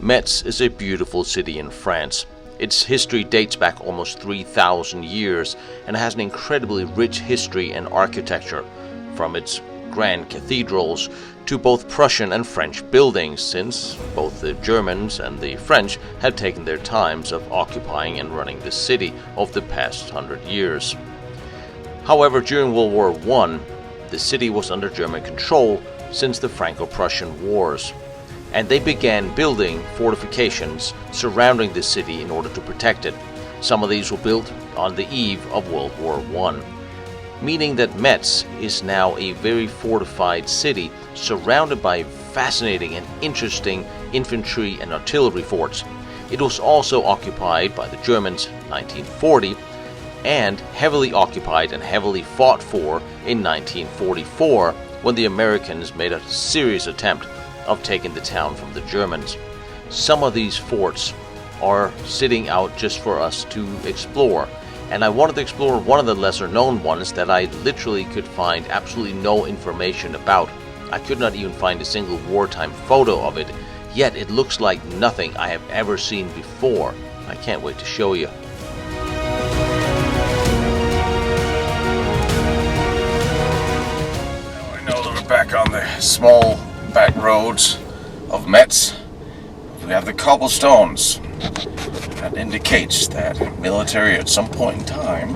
Metz is a beautiful city in France. Its history dates back almost 3,000 years and has an incredibly rich history and architecture, from its grand cathedrals to both Prussian and French buildings, since both the Germans and the French had taken their times of occupying and running the city over the past 100 years. However, during World War I, the city was under German control since the Franco-Prussian Wars, and they began building fortifications surrounding the city in order to protect it. Some of these were built on the eve of World War I, meaning that Metz is now a very fortified city surrounded by fascinating and interesting infantry and artillery forts. It was also occupied by the Germans in 1940 and heavily occupied and heavily fought for in 1944 when the Americans made a serious attempt of taking the town from the Germans. Some of these forts are sitting out just for us to explore, and I wanted to explore one of the lesser known ones that I literally could find absolutely no information about. I could not even find a single wartime photo of it, yet it looks like nothing I have ever seen before. I can't wait to show you. Now I know that we're back on the small back roads of Metz. We have the cobblestones. That indicates that military at some point in time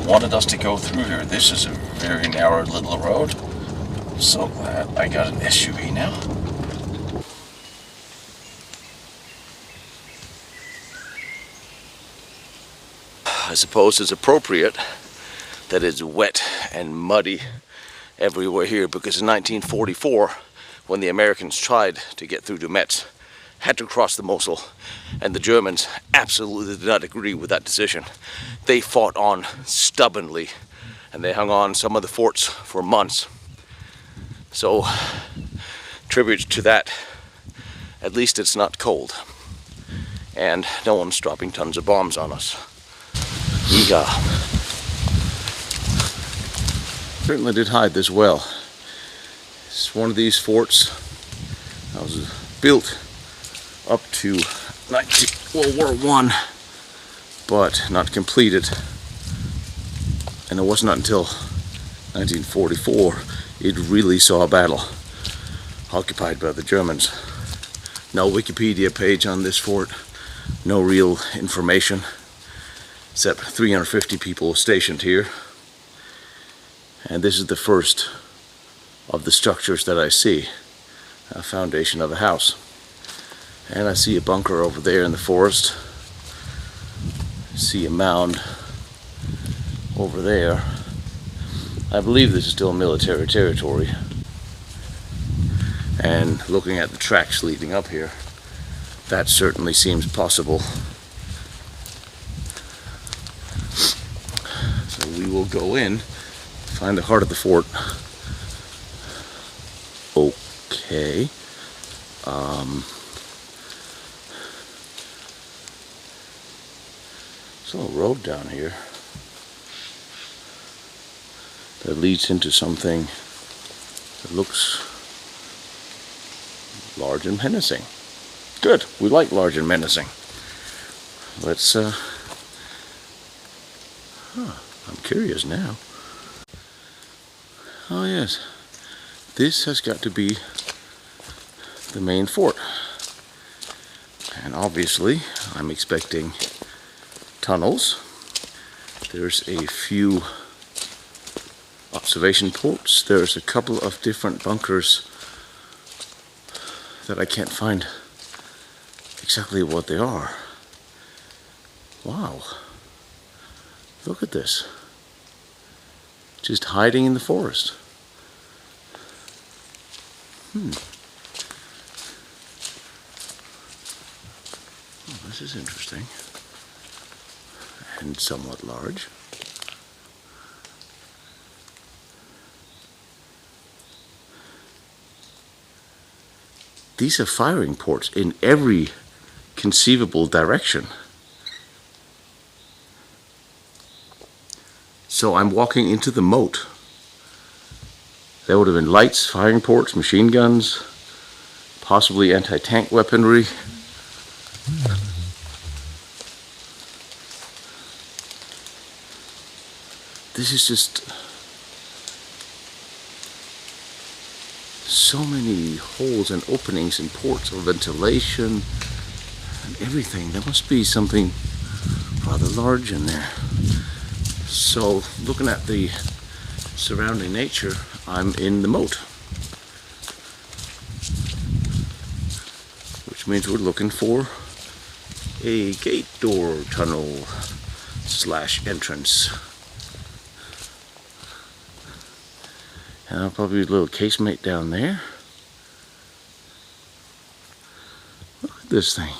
wanted us to go through here. This is a very narrow little road. I'm so glad I got an SUV now. I suppose it's appropriate that it's wet and muddy everywhere here, because in 1944, when the Americans tried to get through to Metz, had to cross the Mosel, and the Germans absolutely did not agree with that decision. They fought on stubbornly, and they hung on some of the forts for months. So, tribute to that, at least it's not cold, and no one's dropping tons of bombs on us. Yeehaw. Certainly did hide this well. It's one of these forts that was built up to World War I, but not completed. And it was not until 1944 it really saw a battle, occupied by the Germans. No Wikipedia page on this fort, no real information, except 350 people stationed here. And this is the first of the structures that I see, a foundation of a house. And I see a bunker over there in the forest. I see a mound over there. I believe this is still military territory. And looking at the tracks leading up here, that certainly seems possible. So we will go in, find the heart of the fort. Okay. There's a little road down here that leads into something that looks large and menacing. Good, we like large and menacing. Let's, I'm curious now. Oh yes, this has got to be the main fort. And obviously, I'm expecting tunnels. There's a few observation ports. There's a couple of different bunkers that I can't find exactly what they are. Wow. Look at this. Just hiding in the forest. Oh, this is interesting. And somewhat large. These are firing ports in every conceivable direction. So I'm walking into the moat. There would have been lights, firing ports, machine guns, possibly anti-tank weaponry. this is just so many holes and openings and ports of ventilation and everything. There must be something rather large in there. So looking at the surrounding nature, I'm in the moat, which means we're looking for a gate, door, tunnel / entrance. And I'll probably a little casemate down there. Look at this thing.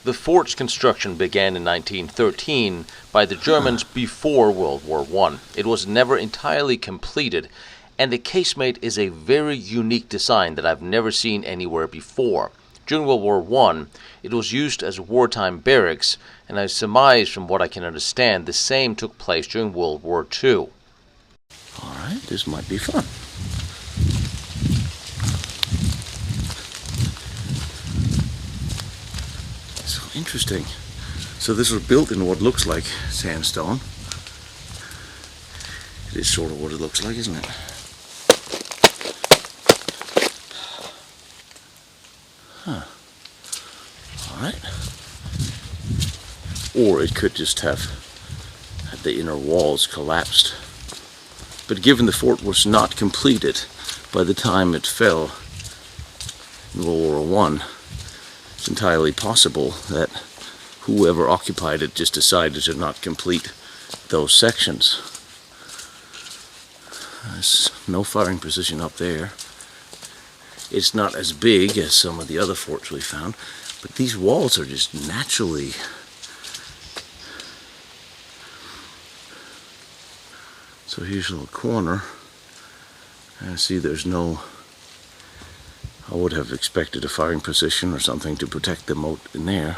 The fort's construction began in 1913 by the Germans before World War I. It was never entirely completed, and the casemate is a very unique design that I've never seen anywhere before. During World War I, it was used as wartime barracks, and I surmise from what I can understand, the same took place during World War II. Alright, this might be fun. So interesting. So this was built in what looks like sandstone. It is sort of what it looks like, isn't it? Huh. Alright. Or it could just have had the inner walls collapsed. But given the fort was not completed by the time it fell in World War I, it's entirely possible that whoever occupied it just decided to not complete those sections. There's no firing position up there. It's not as big as some of the other forts we found, but these walls are just naturally so here's a little corner, and see there's no, I would have expected a firing position or something to protect the moat in there.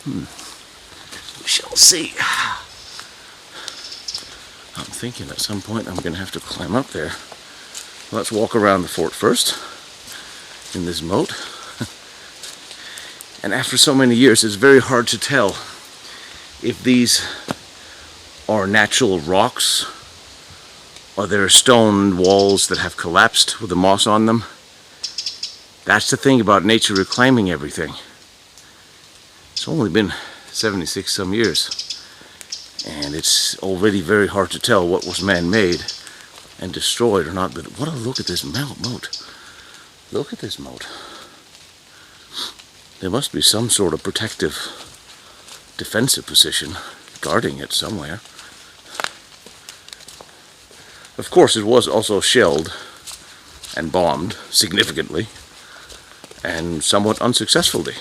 We shall see. I'm thinking at some point I'm going to have to climb up there. Let's walk around the fort first, in this moat. And after so many years, it's very hard to tell if these are natural rocks or there are stone walls that have collapsed with the moss on them. That's the thing about nature reclaiming everything. It's only been 76 some years, and it's already very hard to tell what was man-made and destroyed or not. But what a look at this moat. Look at this moat. There must be some sort of protective, defensive position guarding it somewhere. Of course, it was also shelled and bombed significantly, and somewhat unsuccessfully.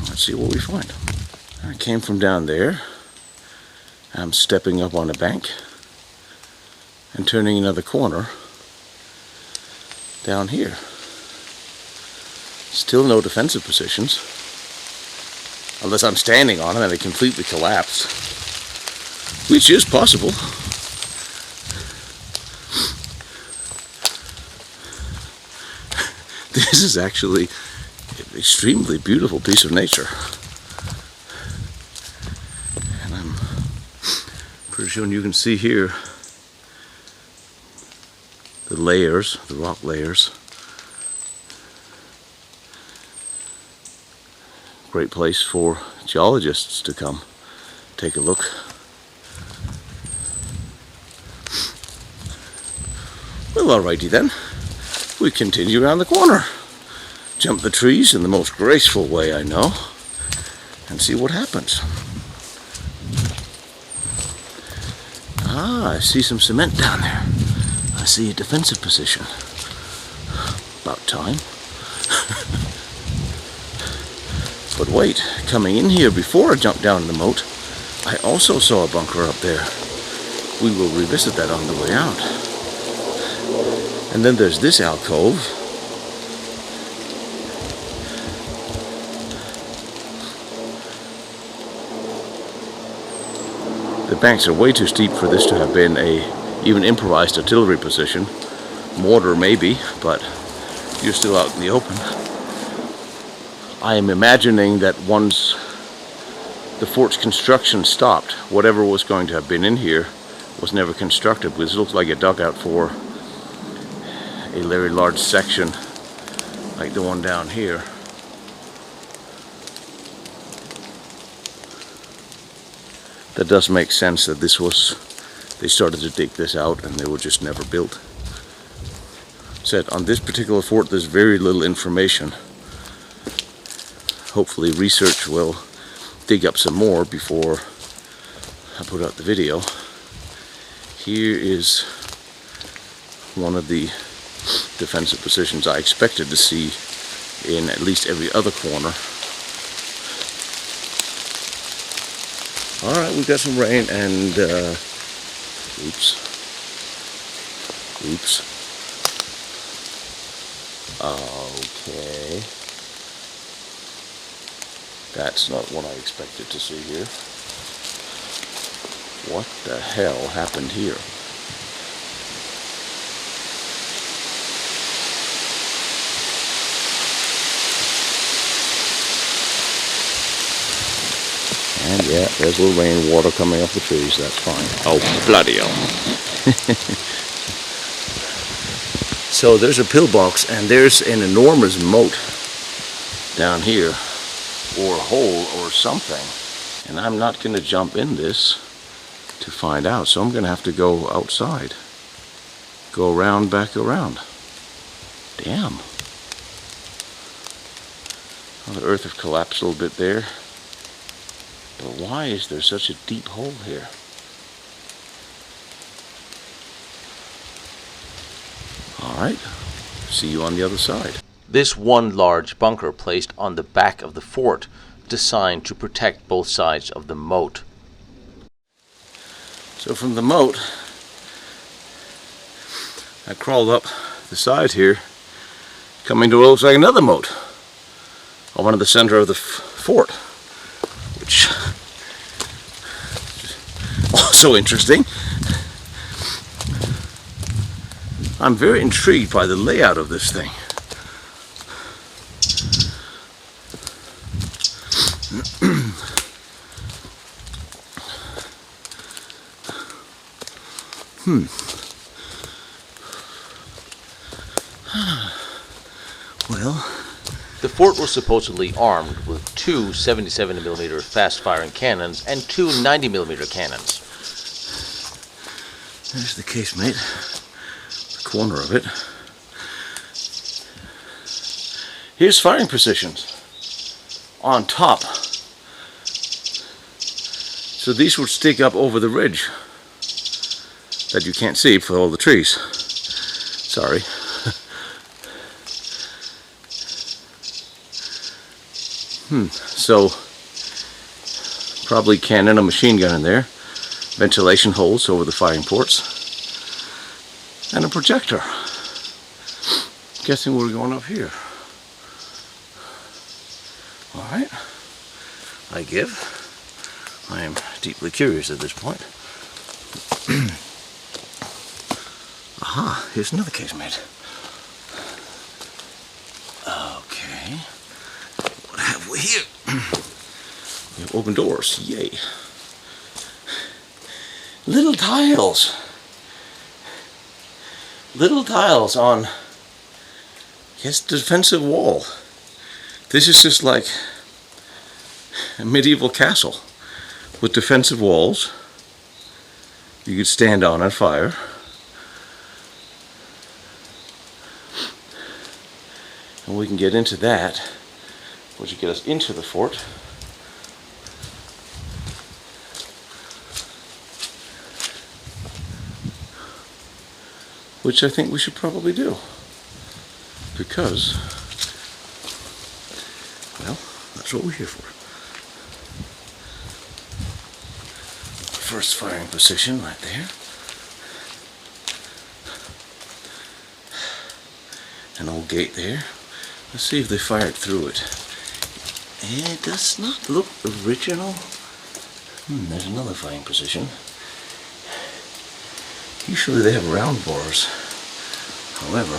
Let's see what we find. I came from down there. I'm stepping up on a bank and turning another corner down here. Still no defensive positions, unless I'm standing on them and they completely collapse, which is possible. This is actually an extremely beautiful piece of nature, and I'm pretty sure you can see here the layers, the rock layers. Great place for geologists to come take a look. Well, alrighty then. We continue around the corner. Jump the trees in the most graceful way I know, and see what happens. Ah, I see some cement down there. I see a defensive position. About time. But wait, coming in here before I jumped down the moat, I also saw a bunker up there. We will revisit that on the way out. And then there's this alcove. The banks are way too steep for this to have been a even improvised artillery position, mortar maybe, but you're still out in the open. I am imagining that once the fort's construction stopped, whatever was going to have been in here was never constructed, because it looks like a dugout for a very large section like the one down here. That does make sense that this was, they started to dig this out and they were just never built. Said on this particular fort there's very little information. Hopefully research will dig up some more before I put out the video. Here is one of the defensive positions I expected to see in at least every other corner. Alright, we've got some rain and oops. Okay. That's not what I expected to see here. What the hell happened here? And yeah, there's a little rainwater coming off the trees, that's fine. Oh, bloody hell. So there's a pillbox and there's an enormous moat down here, or hole or something. And I'm not going to jump in this to find out, so I'm going to have to go outside. Go around, back around. Damn. Well, the earth has collapsed a little bit there. But why is there such a deep hole here? Alright, see you on the other side. This one large bunker placed on the back of the fort, designed to protect both sides of the moat. So from the moat, I crawled up the side here, coming to what looks like another moat, over in the center of the fort, which is also interesting. I'm very intrigued by the layout of this thing. Well, the fort was supposedly armed with two 77mm fast-firing cannons and two 90mm cannons. There's the casemate, the corner of it. Here's firing positions on top. So these would stick up over the ridge that you can't see for all the trees. Sorry. So probably cannon, a machine gun in there, ventilation holes over the firing ports, and a projector. Guessing we're going up here. Alright, I give. I am deeply curious at this point. Aha, here's another casemate. Okay. What have we here? We have open doors. Yay. Little tiles. Little tiles on, yes, defensive wall. This is just like a medieval castle with defensive walls you could stand on and fire. And we can get into that, which will get us into the fort. Which I think we should probably do. Because, well, that's what we're here for. First firing position right there. An old gate there. Let's see if they fired through it. It does not look original. There's another firing position. Usually they have round bars. However,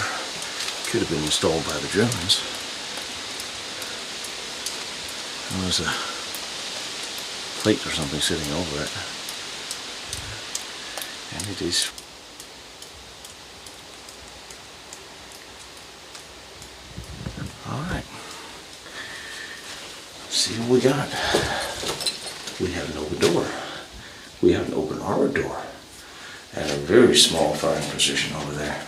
could have been installed by the Germans. There was a plate or something sitting over it. And it is alright. See what we got. We have an open door. We have an open armor door. And a very small firing position over there.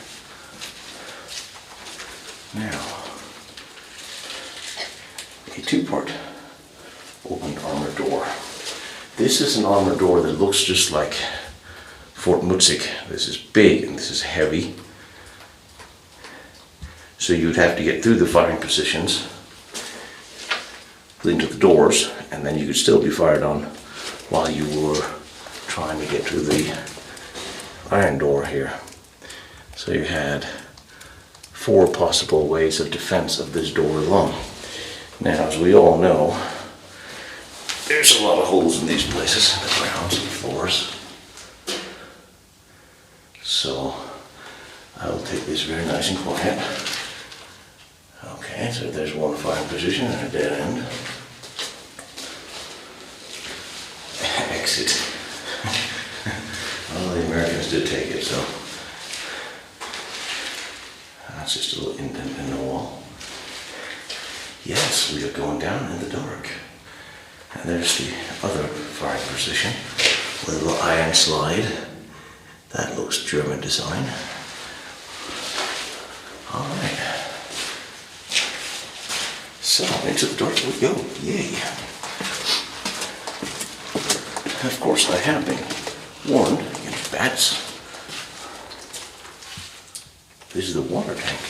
Now, a two-part open armor door. This is an armor door that looks just like Fort Mutzig. This is big and this is heavy. So you'd have to get through the firing positions into the doors, and then you could still be fired on while you were trying to get through the iron door here. So you had 4 possible ways of defense of this door alone. Now, as we all know, there's a lot of holes in these places, in the grounds and floors. So I will take this very nice and quiet. Okay, so there's one firing position and a dead end. Exit. Well, the Americans did take it, so that's just a little indent in the wall. Yes, we are going down in the dark. And there's the other firing position with a little iron slide. That looks German design. Alright. So, into the dark we go. Yay. And of course, I have been warned against bats. This is the water tank.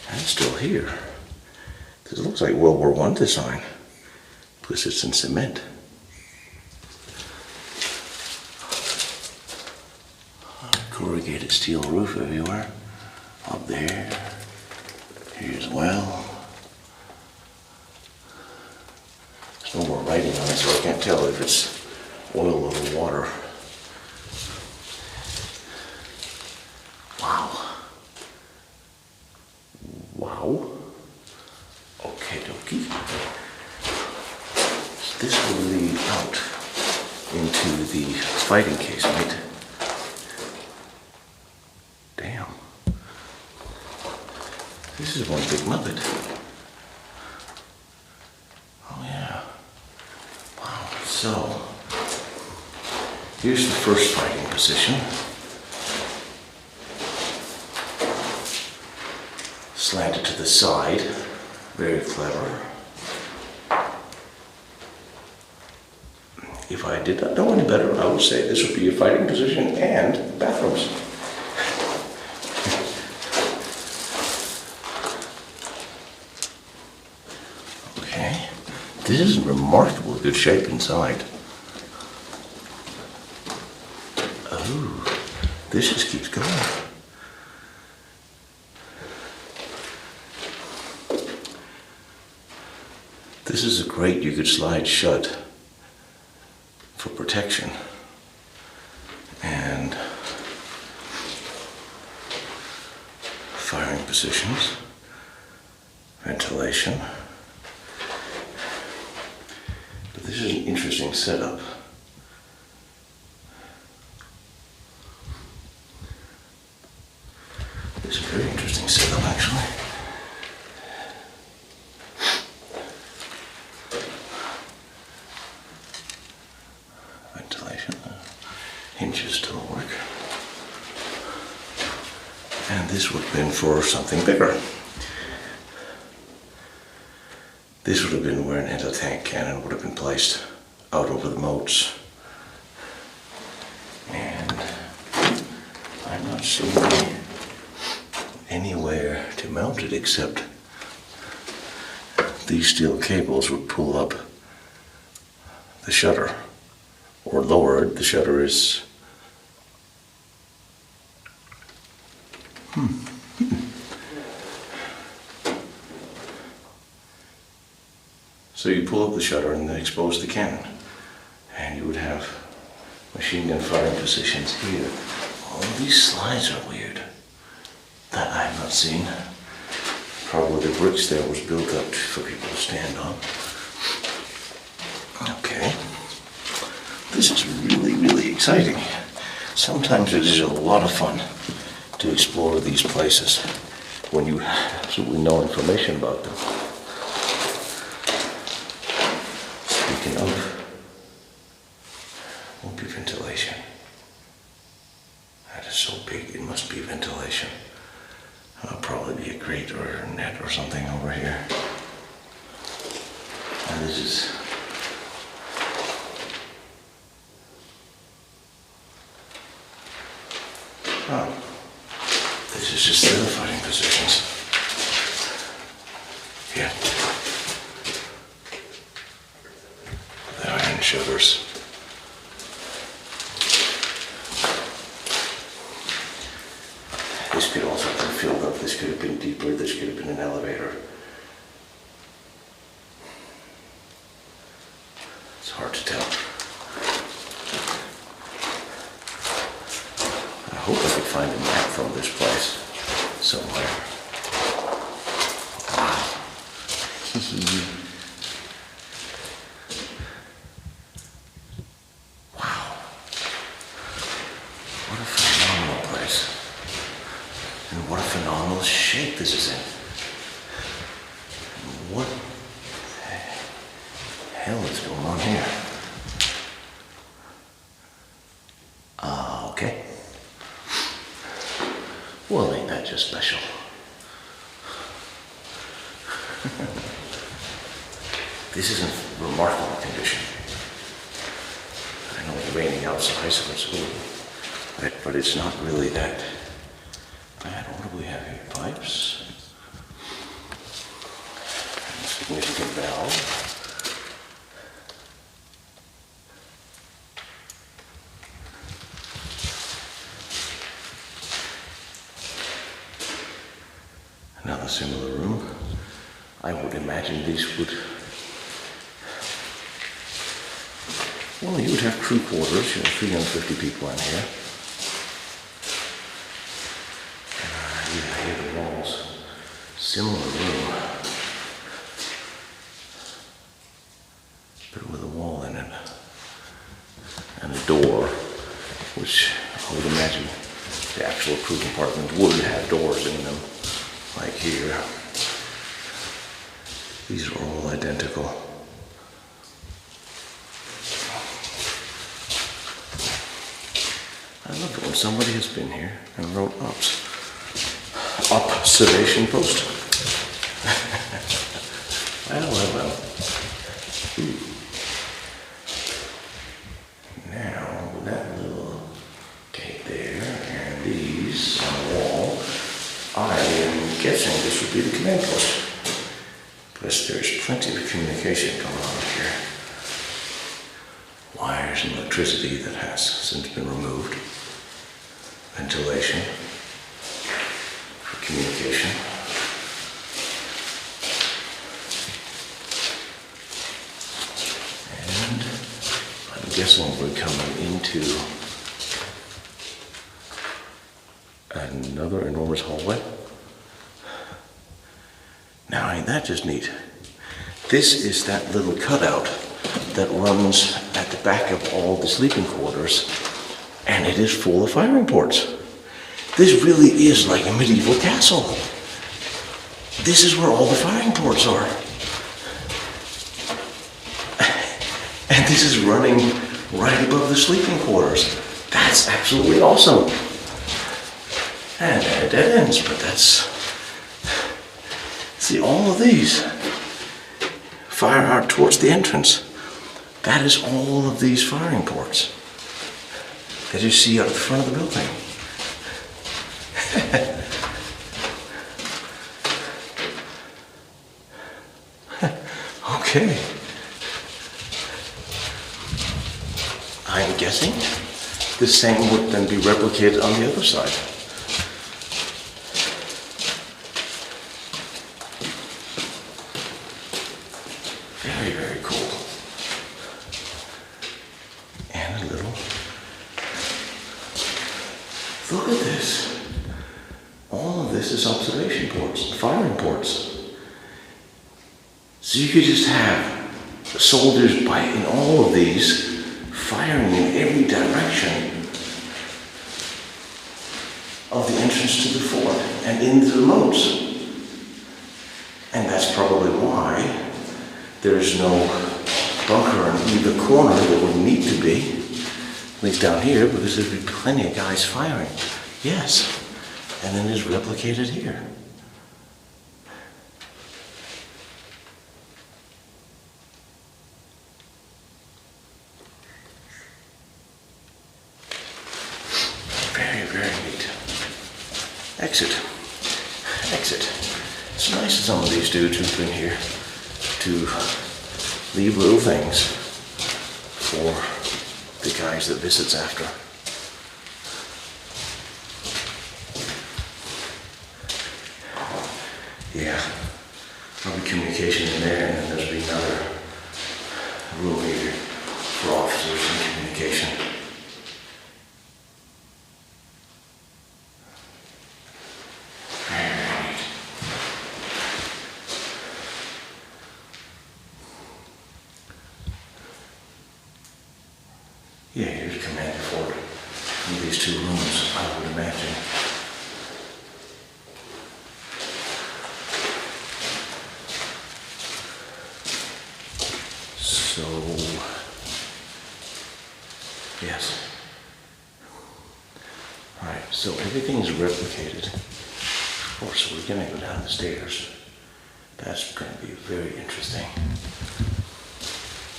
And it's still here. This looks like World War I design. Plus it's in cement. Corrugated steel roof everywhere. Up there. Here as well. There's no more writing on it, so I can't tell if it's oil or water. Wow. Wow. Okay, dokie. So this will lead out into the fighting casemate. Damn. This is one big muppet. Oh yeah. Wow. So, here's the first fighting position. Slanted to the side. Very clever. If I did not know any better, I would say this would be a fighting position and bathrooms. Okay. This is in remarkably good shape inside. Oh, this just keeps going. This is a grate you could slide shut for protection. And firing positions, ventilation. But this is an interesting setup. This is a very interesting setup, actually. Ventilation, hinges to the work. And this would have been for something bigger. This would have been where an anti-tank cannon would have been placed out over the moats. And I'm not seeing anywhere to mount it except these steel cables would pull up the shutter or lower it. The shutter is So you pull up the shutter and then expose the cannon. And you would have machine gun firing positions here. All these slides are weird. that I have not seen. Probably the bricks there was built up for people to stand on. Okay. This is really, really exciting. Sometimes it is a lot of fun to explore these places when you absolutely know information about them. Speaking of, won't be ventilation. That is so big, it must be ventilation. There'll probably be a grate or a net or something over here. And this is... Oh. This is just their fighting positions. Yeah. The iron shutters. This could also have been filled up. This could have been deeper. This could have been an elevator. It's hard to tell. I hope I could find a map from this place somewhere. Wow. Wow. What a phenomenal place. And what a phenomenal shape this is in. And what the hell is going on here? Okay. Well, ain't that just special? This is in remarkable condition. I know it's raining outside, so it's cool. But it's not really that bad. What do we have here? Pipes. And a significant valve. Another similar room. I would imagine these would... Well, you would have crew quarters, 350 people in here. Here the walls. Similar room. But with a wall in it. And a door, which I would imagine the actual crew compartment would have doors in them. Like here. These are all identical. I love it when somebody has been here and wrote observation post. Well. Ooh. Now, that little gate there and these on the wall, I am guessing this would be the command post. Plus there's plenty of communication going on here. Wires and electricity that has since been removed. Ventilation for communication. And I'm guessing we're coming into another enormous hallway. Now, ain't that just neat? This is that little cutout that runs at the back of all the sleeping quarters, and it is full of firing ports. This really is like a medieval castle. This is where all the firing ports are. And this is running right above the sleeping quarters. That's absolutely awesome. And there are dead ends, but that's... See, all of these fire out towards the entrance. That is all of these firing ports that you see out of the front of the building. Okay. I'm guessing the same would then be replicated on the other side. Very, very cool. And a little... Look at this. All of this as observation ports, firing ports. So you could just have soldiers in all of these firing in every direction of the entrance to the fort and into the moats. And that's probably why there's no bunker in either corner that would need to be, at least down here, because there'd be plenty of guys firing. Yes, and then it's replicated here. Very, very neat. Exit. It's nice of some of these dudes who've been here to leave little things for the guys that visits after. Yeah, there'll be communication in there, and then there'll be another room here for officers and communication. Yeah, here's command fort in these two rooms, I would imagine. So, yes. Alright, so everything's replicated. Of course, we're gonna go down the stairs. That's gonna be very interesting.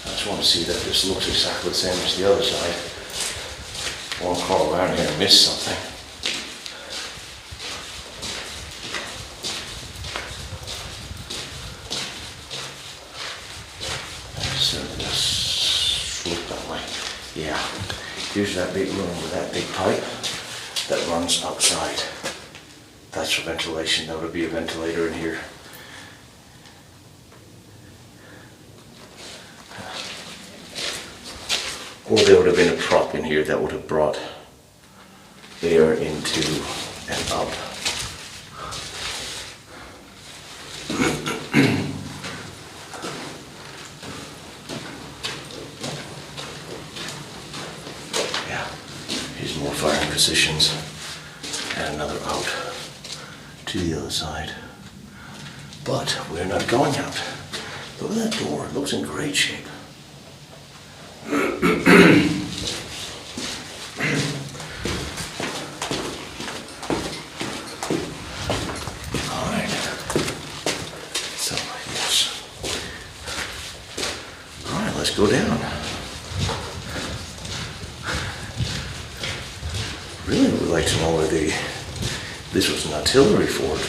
I just want to see that this looks exactly the same as the other side. I won't crawl around here and miss something. So let's look that way. Yeah, here's that big room with that big pipe that runs outside. That's for ventilation. There would be a ventilator in here. Or there would have been a prop in here that would have brought air into and up. Yeah, here's more firing positions and another out to the other side. But we're not going out. Look at that door, it looks in great shape. Let's go down. Really would like to know where this was an artillery fort.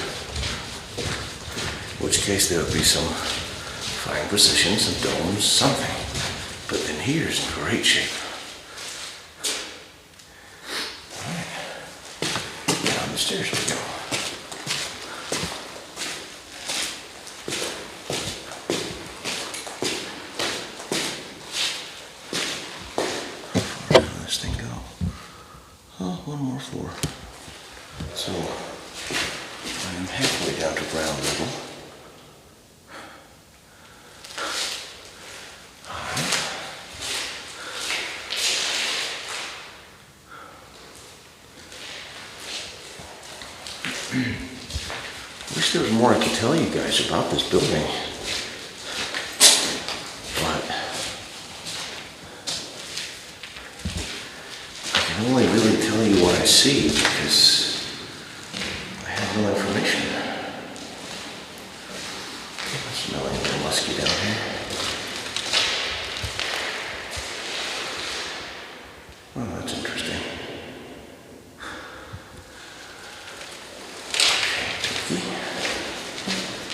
In which case there would be some firing positions, some domes, something. But then here's in great shape. Alright. Down the stairs we go. One more floor. So I am halfway down to ground level. Wish there was more I could tell you guys about this building. I can only really tell you what I see because I have no information. Smelling a little musky down here. Well, that's interesting.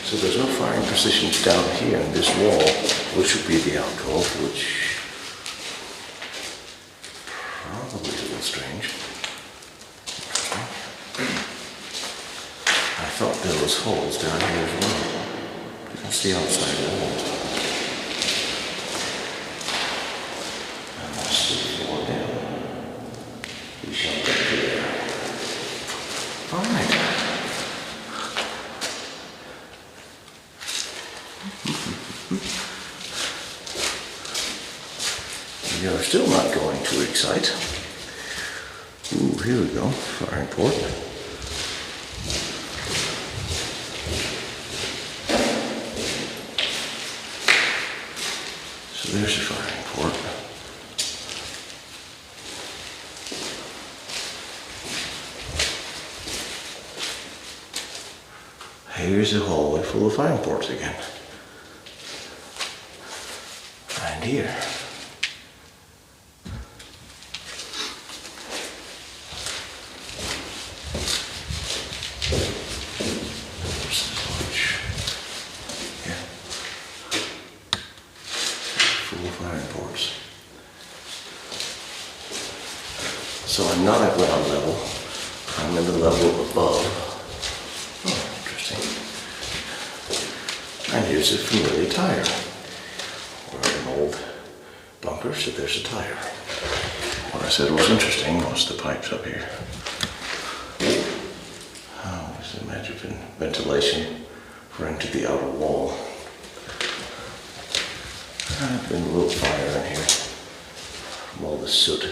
So there's no firing positions down here in this wall, which would be the alcove, which probably is a little strange. I thought there was holes down here as well. That's the outside wall. And that's the floor down. We shall get to there. Alright. You're still not going to excite. Ooh, here we go. Firing port. So there's your firing port. Here's a hallway full of firing ports again. And here. So I'm not at ground level, I'm in the level above. Oh, interesting. And here's a familiar tire. We're in an old bunker, so there's a tire. What I said was interesting was the pipes up here. Oh, just imagine ventilation for into the outer wall. I've been a little fire in here from all the soot.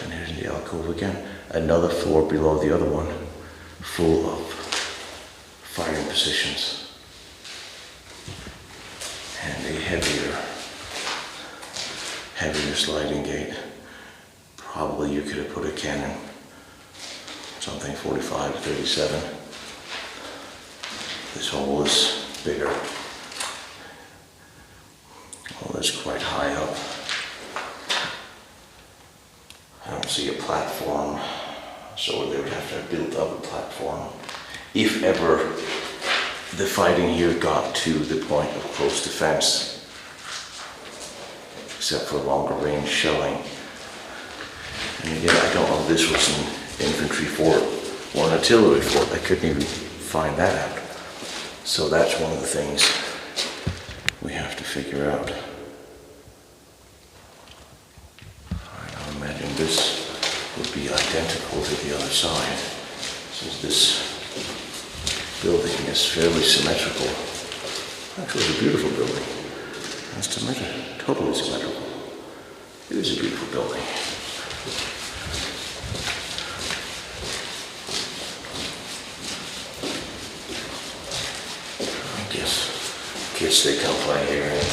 And here's the alcove again. Another floor below the other one, full of firing positions. And a heavier sliding gate. Probably you could have put a cannon, something 45 to 37. This hole is bigger. Well, that's quite high up. I don't see a platform, so they would have to have built up a platform if ever the fighting here got to the point of close defense, except for longer range shelling. And again, I don't know if this was an infantry fort or an artillery fort. I couldn't even find that out. So that's one of the things we have to figure out. I imagine this would be identical to the other side, since this building is fairly symmetrical. Actually, it's a beautiful building. It's totally symmetrical. It is a beautiful building. I guess kids, they come play here and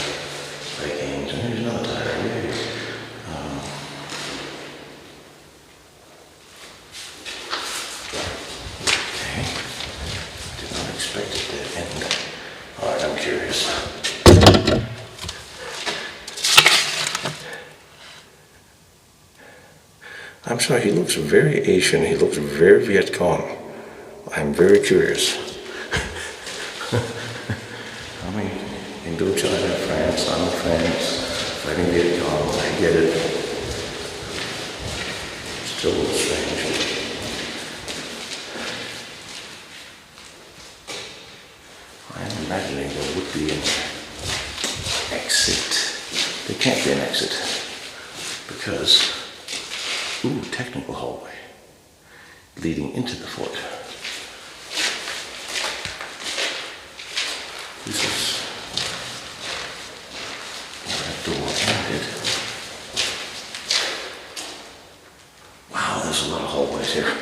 play games. And here's another tire. Yay. Okay. Did not expect it to end. Alright, I'm curious. I'm sorry, he looks very Asian. He looks very Viet Cong. I'm very curious. I mean, Indochina, France, I'm France, fighting Viet Cong, I get it. Still a little strange. I'm imagining there would be an exit. There can't be an exit because, ooh, technical hallway leading into the fort. This is where that door ended. Wow, there's a lot of hallways here.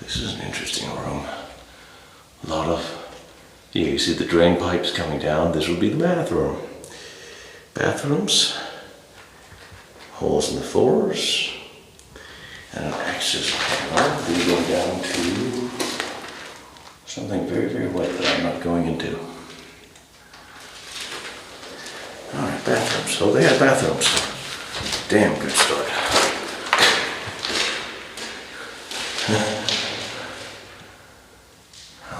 This is an interesting room. A lot of, yeah, you see the drain pipes coming down. This would be the bathroom. Bathrooms, holes in the floors, and an access panel leading down to something very, very wet that I'm not going into. Alright, bathrooms. So they had bathrooms. Damn good start. A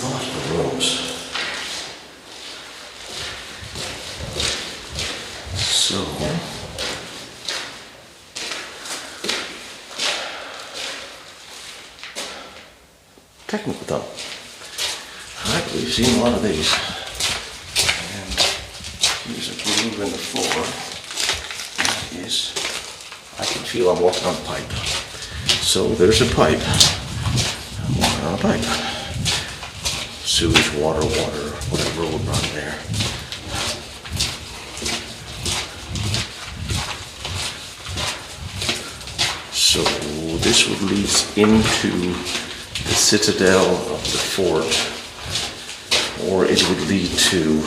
lot of rooms. So, technical though. Alright, we've seen a lot of these. And here's a groove in the floor. That is, I can feel I'm walking on the pipe. So there's a pipe. Water on a pipe. Sewage, water, whatever will run there. So this would lead into the citadel of the fort, or it would lead to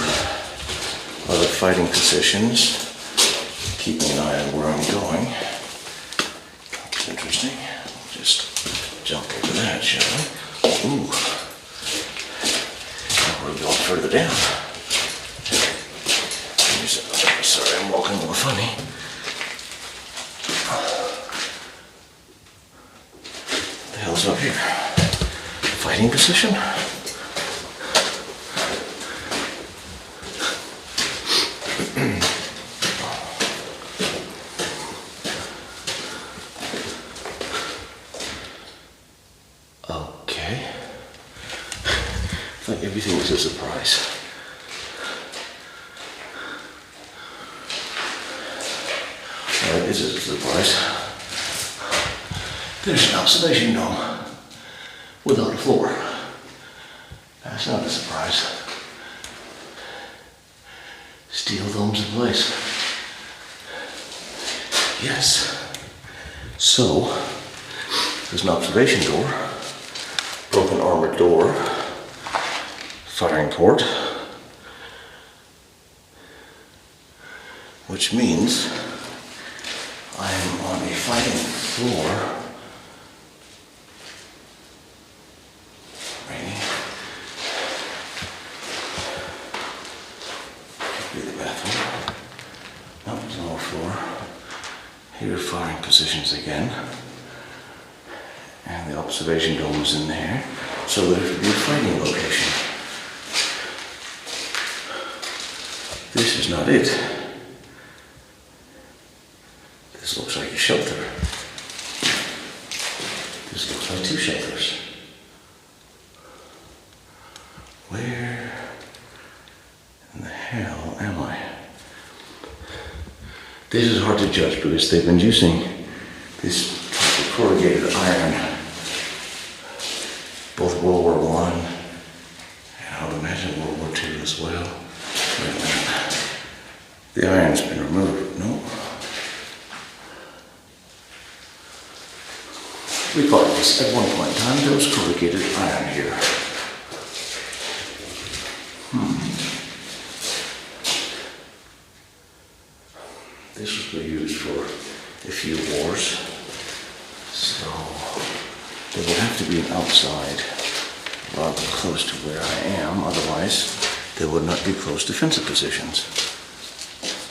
other fighting positions. Keeping an eye on where I'm going. It's interesting. We'll just jump over that, shall we? Ooh. Now we're going further down. Sorry, I'm walking a little funny. What the hell's up here? Fighting position? Okay. Like everything was a surprise. Well, this is a surprise. There's an observation dome without a floor. That's not a surprise. Steel domes in place. Yes. So, there's an observation door, broken armored door, firing port, which means I'm on a fighting floor. Raining. Could be the bathroom. No, there's no floor. Here are firing positions again. And the observation dome is in there. So there would be a fighting location. This is not it. This looks like a shelter. This looks like two shelters. Where in the hell am I? This is hard to judge because they've been using this type of corrugated iron both World War I and I would imagine World War II as well. Wait a minute. The iron's been removed. No. Regardless, at one point in time there was corrugated iron here. This was used for a few wars. So there would have to be an outside rather close to where I am, otherwise they would not be close defensive positions.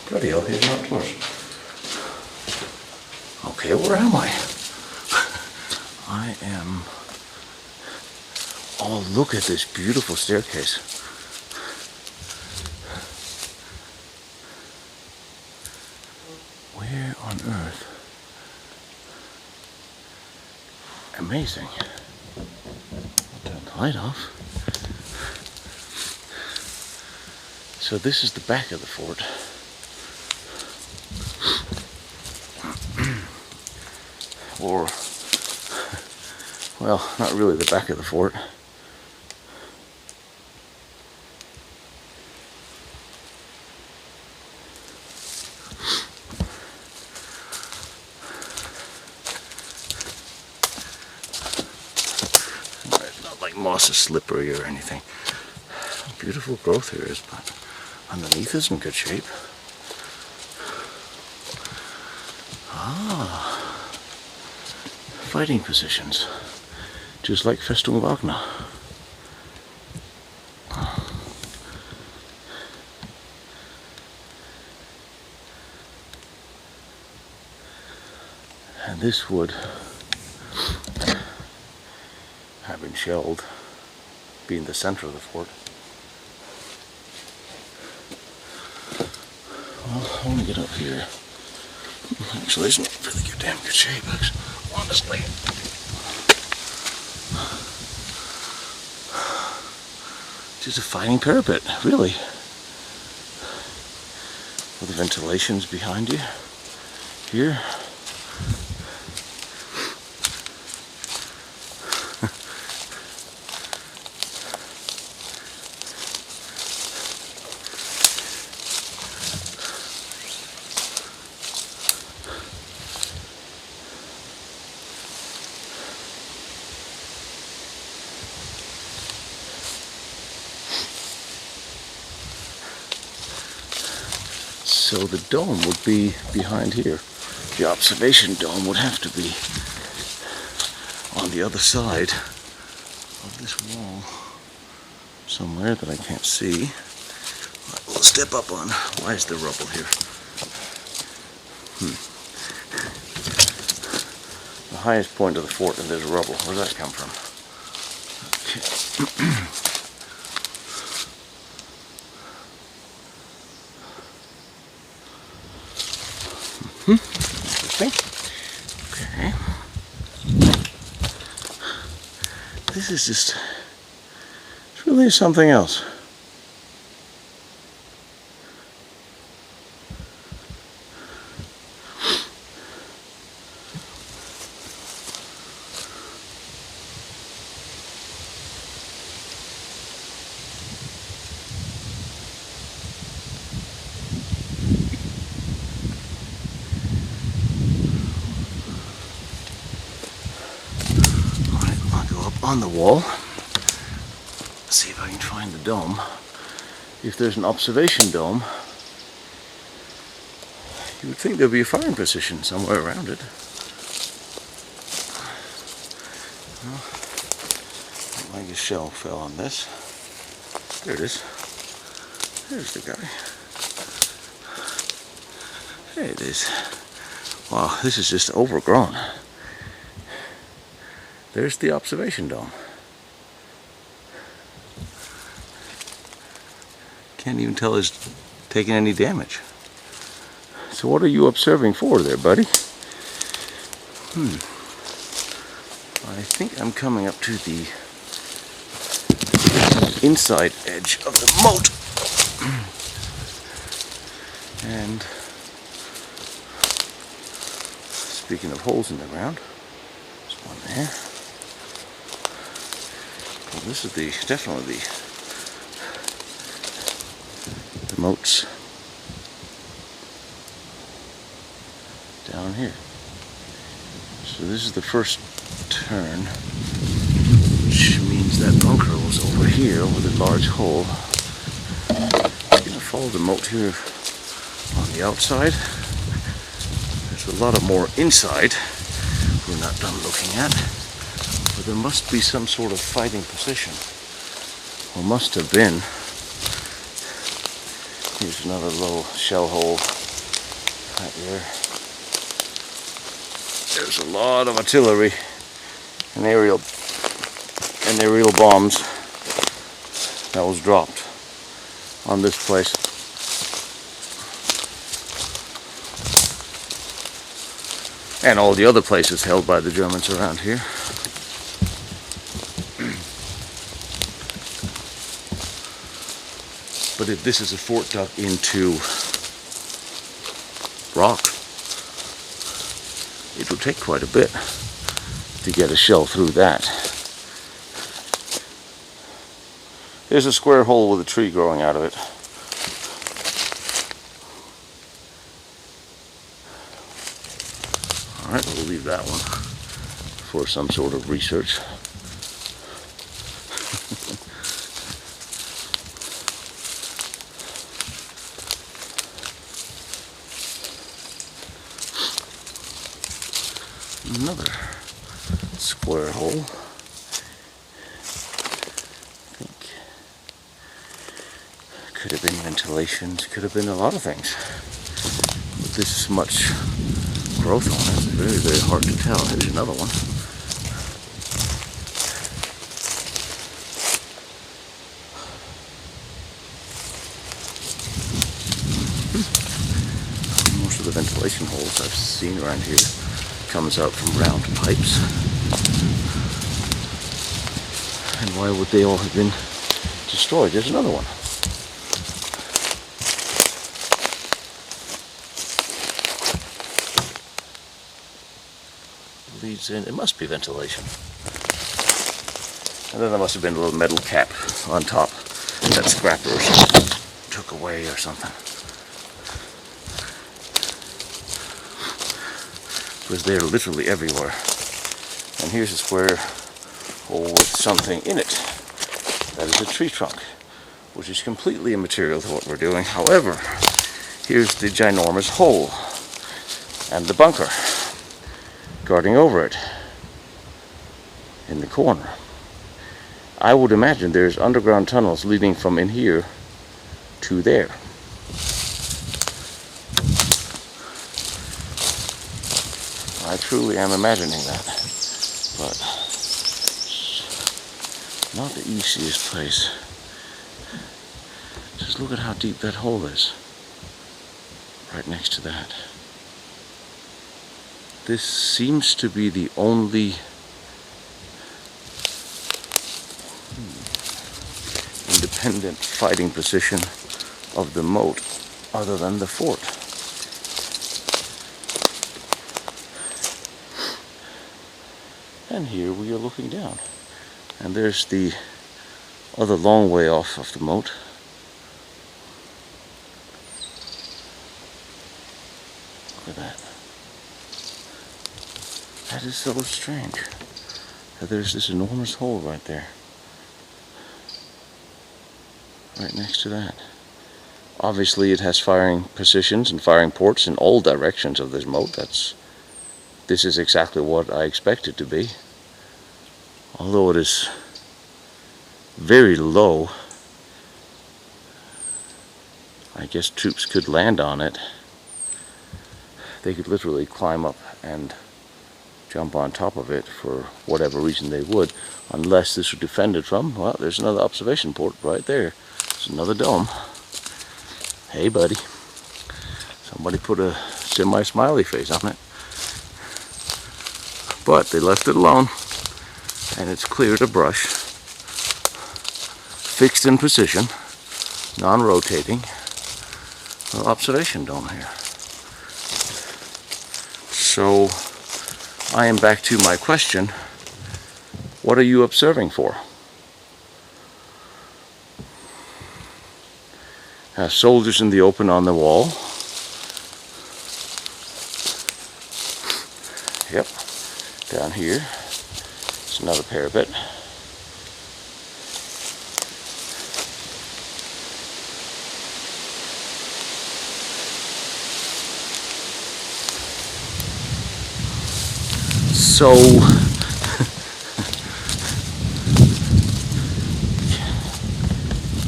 Bloody hell, here's not close. Okay, where am I? I am... Oh, look at this beautiful staircase. Where on earth? Amazing. I'll turn the light off. So this is the back of the fort. Or, well, not really the back of the fort. It's not like moss is slippery or anything. Beautiful growth here is, but underneath is in good shape. Ah, fighting positions, just like Festung Wagner. And this would have been shelled, being the center of the fort. Well, I want to get up here. Actually, it's not really good, damn good shape, honestly. Just a fighting parapet, really. With the ventilations behind you. Here. So the dome would be behind here. The observation dome would have to be on the other side of this wall somewhere that I can't see. We'll step up on. Why is there rubble here? The highest point of the fort and there's rubble. Where does that come from? Okay. Interesting. Okay. This is just, it's really something else. On the wall, see if I can find the dome. If there's an observation dome, you would think there'd be a firing position somewhere around it. Well, like a shell fell on this. There it is. There's the guy. There it is. Wow, this is just overgrown. There's the observation dome. Can't even tell it's taking any damage. So what are you observing for there, buddy? I think I'm coming up to the inside edge of the moat. And speaking of holes in the ground, there's one there. Well, this is definitely the moats down here. So this is the first turn, which means that bunker was over here with a large hole. I'm going to follow the moat here on the outside. There's a lot of more inside we're not done looking at. But there must be some sort of fighting position. Or must have been. Here's another low shell hole right there. There's a lot of artillery and aerial bombs that was dropped on this place. And all the other places held by the Germans around here. But if this is a fort dug into rock, it would take quite a bit to get a shell through that. There's a square hole with a tree growing out of it. Alright, we'll leave that one for some sort of research. Another square hole. I think could have been ventilation, could have been a lot of things. With this much growth on it, it's very, very hard to tell. Here's another one. Most of the ventilation holes I've seen around here comes out from round pipes. And why would they all have been destroyed? There's another one. Leads in, it must be ventilation. And then there must have been a little metal cap on top that scrappers took away or something. It was there literally everywhere. And here's a square hole with something in it. That is a tree trunk, which is completely immaterial to what we're doing. However, here's the ginormous hole and the bunker guarding over it in the corner. I would imagine there's underground tunnels leading from in here to there. I truly am imagining that, but not the easiest place. Just look at how deep that hole is. Right next to that. This seems to be the only independent fighting position of the moat other than the fort. And here we are looking down. And there's the other long way off of the moat. Look at that. That is so strange. That there's this enormous hole right there. Right next to that. Obviously it has firing positions and firing ports in all directions of this moat. This is exactly what I expect it to be. Although it is very low, I guess troops could land on it. They could literally climb up and jump on top of it for whatever reason they would, unless this were defended from, well, there's another observation port right there. There's another dome. Hey buddy, somebody put a semi-smiley face on it. But they left it alone, and it's cleared of brush, fixed in position, non-rotating, little observation dome here. So I am back to my question, what are you observing for? Soldiers in the open on the wall. Yep, down here, it's another parapet. So,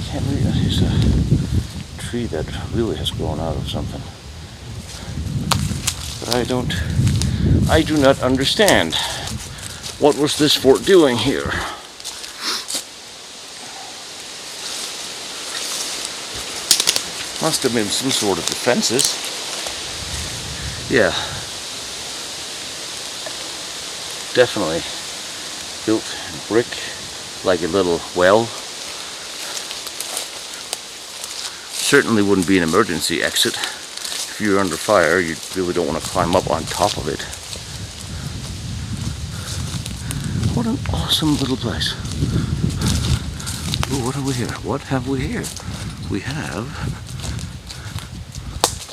can't read that. Here's a tree that really has grown out of something. But I do not understand. What was this fort doing here? Must have been some sort of defenses. Yeah. Definitely built in brick, like a little well. Certainly wouldn't be an emergency exit. If you're under fire, you really don't want to climb up on top of it. What an awesome little place. Ooh, what have we here? What have we here? We have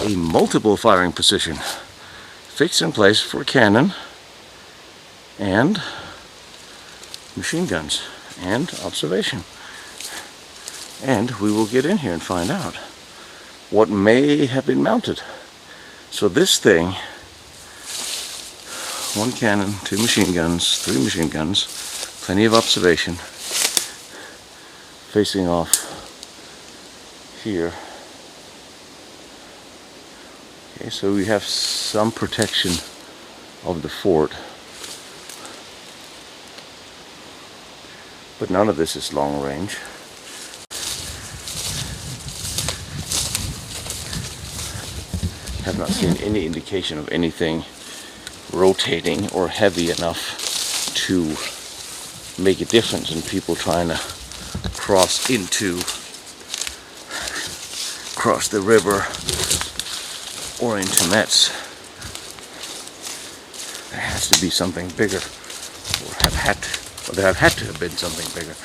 a multiple firing position fixed in place for a cannon and machine guns and observation. And we will get in here and find out what may have been mounted. So this thing, 1 cannon, 2 machine guns, 3 machine guns, plenty of observation, facing off here. Okay, so we have some protection of the fort. But none of this is long range. Have not seen any indication of anything rotating or heavy enough to make a difference in people trying to cross the river or into Metz. There has to be something bigger, or there have had to have been something bigger.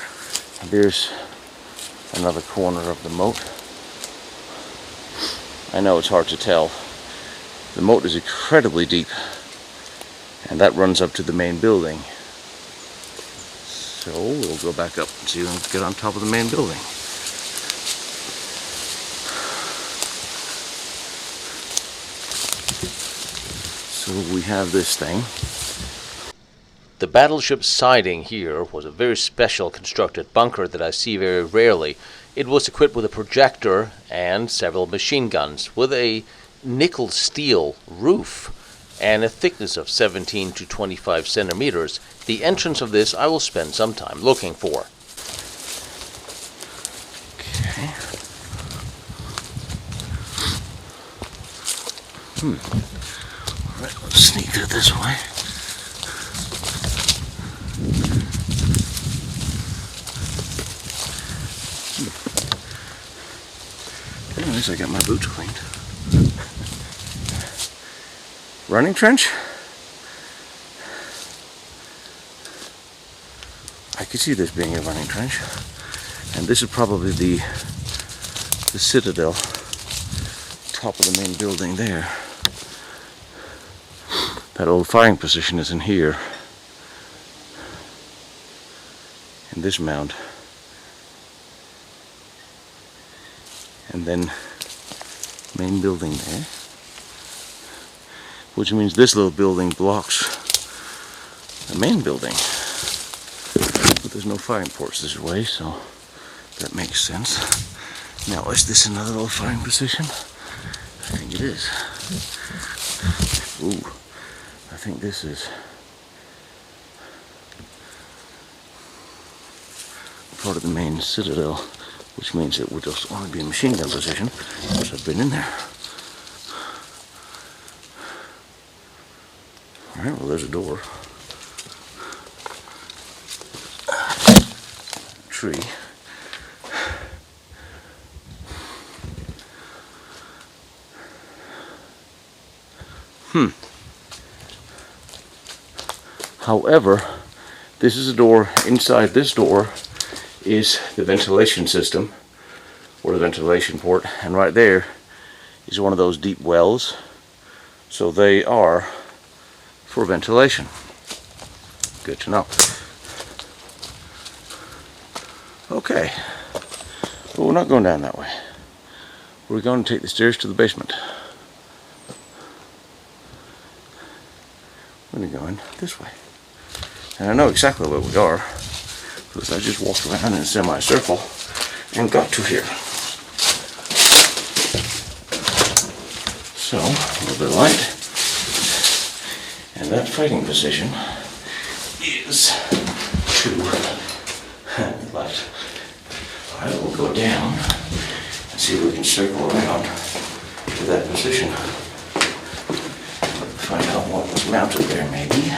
And there's another corner of the moat. I know it's hard to tell. The moat is incredibly deep, and that runs up to the main building. So we'll go back up and see if we can get on top of the main building. So we have this thing. The battleship siding here was a very special constructed bunker that I see very rarely. It was equipped with a projector and several machine guns, with a nickel steel roof and a thickness of 17 to 25 centimeters. The entrance of this I will spend some time looking for. Okay. Alright, let's sneak through this way. Anyways, I got my boots cleaned. Running trench? I could see this being a running trench. And this is probably the citadel, top of the main building there. That old firing position is in here, in this mound. And then main building there, which means this little building blocks the main building. But there's no firing ports this way, so that makes sense. Now, is this another little firing position? I think it is. Ooh, I think this is part of the main citadel, which means it would just only be a machine gun position, which I've been in there. Alright, well, there's a door. Tree. However, this is a door. Inside this door is the ventilation system, or the ventilation port, and right there is one of those deep wells. So they are for ventilation. Good to know. Okay, well, we're not going down that way. We're going to take the stairs to the basement. We're going to go in this way. And I know exactly where we are, because I just walked around in a semicircle and got to here. So, a little bit of light. And that fighting position is to the left. Alright, we'll go down and see if we can circle around to that position. Find out what was mounted there, maybe.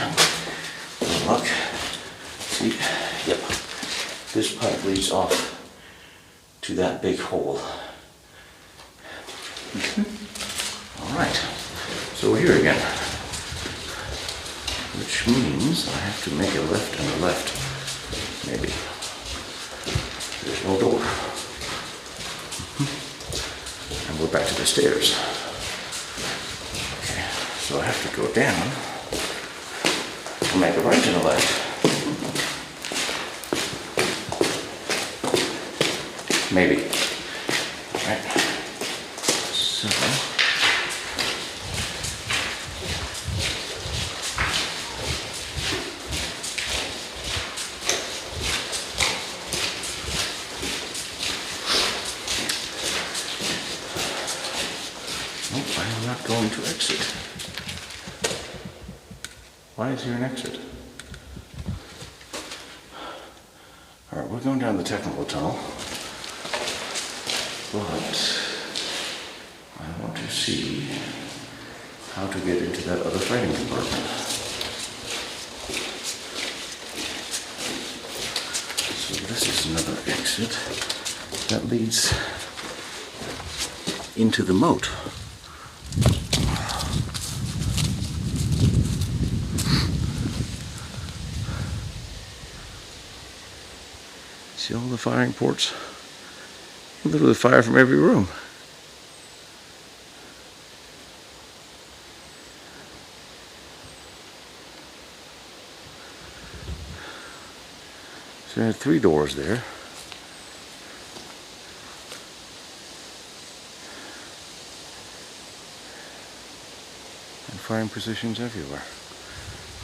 Look. See? Yep. This pipe leads off to that big hole. Alright. So we're here again. Which means I have to make a left and a left. Maybe. There's no door. And we're back to the stairs. Okay. So I have to go down. Make a right and a left. Maybe. Right. So. Nope, I am not going to exit. Why is here an exit? Alright, we're going down the technical tunnel, but I want to see how to get into that other fighting compartment. So this is another exit that leads into the moat. See all the firing ports? You literally fire from every room. So there are 3 doors there. And firing positions everywhere.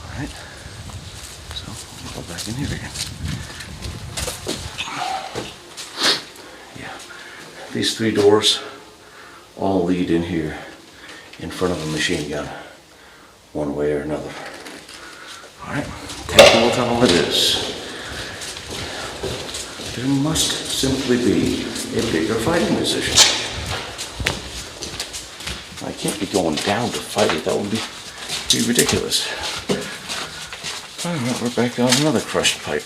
Alright, so we'll go back in here again. Yeah, these 3 doors all lead in here in front of a machine gun, one way or another. Alright, technical tunnel it is. There must simply be a bigger fighting position. I can't be going down to fight it, that would be ridiculous. Alright, we're back on another crushed pipe.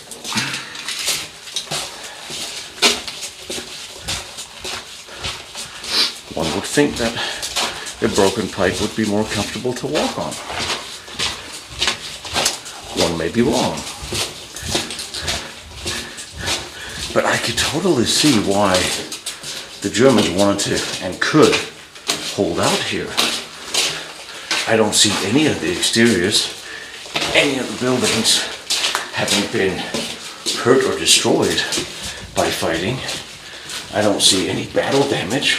One would think that a broken pipe would be more comfortable to walk on. One may be wrong. But I could totally see why the Germans wanted to and could hold out here. I don't see any of the exteriors, any of the buildings having been hurt or destroyed by fighting. I don't see any battle damage.